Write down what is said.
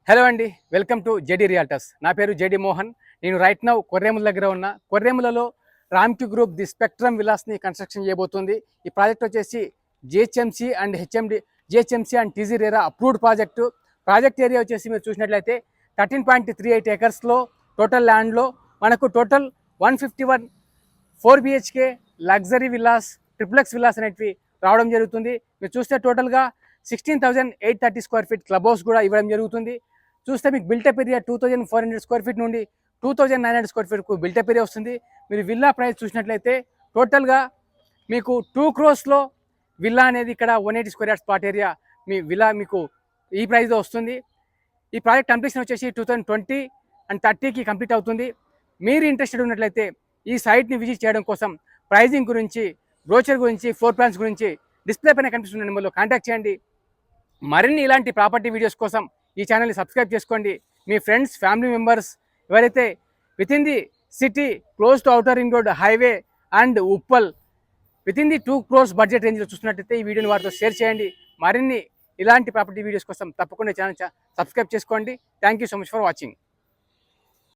Hello అండి, welcome to JD realtors. నా పేరు జేడీ మోహన్. నేను రైట్ నౌ కొర్రేముల దగ్గర ఉన్న కొర్రేములలో రామ్కి గ్రూప్ ది స్పెక్ట్రమ్ విలాస్ని కన్స్ట్రక్షన్ చేయబోతుంది. ఈ ప్రాజెక్ట్ వచ్చేసి GHMC and GHMC and TG RERA approved project area వచ్చేసి మీరు చూసినట్లయితే 13.38 ఏకర్స్లో టోటల్ ల్యాండ్లో మనకు total 151 4 BHK luxury villas, triplex villas అనేటివి రావడం జరుగుతుంది. మీరు చూస్తే టోటల్గా 16,830 స్క్వేర్ ఫీట్ క్లబ్ హౌస్ కూడా ఇవ్వడం జరుగుతుంది. చూస్తే మీకు బిల్టప్ ఏరియా 2,400 స్క్వేర్ ఫీట్ నుండి 2,900 స్క్వేర్ ఫీట్కు బిల్టప్ ఏరియా వస్తుంది. మీరు విల్లా ప్రైస్ చూసినట్లయితే టోటల్గా మీకు 2 crores విల్లా అనేది ఇక్కడ 180 స్క్వేర్ యార్డ్ స్పాట్ ఏరియా మీ విల్లా మీకు ఈ ప్రైస్లో వస్తుంది. ఈ ప్రాజెక్ట్ కంప్లీషన్ వచ్చేసి 2020 and 30కి కంప్లీట్ అవుతుంది. మీరు ఇంట్రెస్టెడ్ ఉన్నట్లయితే ఈ సైట్ని విజిట్ చేయడం కోసం ప్రైజింగ్ గురించి, బ్రోచర్ గురించి, ఫ్లోర్ ప్లాన్స్ గురించి డిస్ప్లే పైన కనిపిస్తున్న నెంబర్లో కాంటాక్ట్ చేయండి. మరిన్ని ఇలాంటి ప్రాపర్టీ వీడియోస్ కోసం ఈ ఛానల్ని సబ్స్క్రైబ్ చేసుకోండి. మీ ఫ్రెండ్స్, ఫ్యామిలీ మెంబర్స్ ఎవరైతే with in the city, close to outer ring road, highway and Uppal with in the 2 crores budget రేంజ్లో చూస్తున్నట్టయితే ఈ వీడియోని వారితో షేర్ చేయండి. మరిన్ని ఇలాంటి ప్రాపర్టీ వీడియోస్ కోసం తప్పకుండా ఛానల్ సబ్స్క్రైబ్ చేసుకోండి. Thank you so much for watching.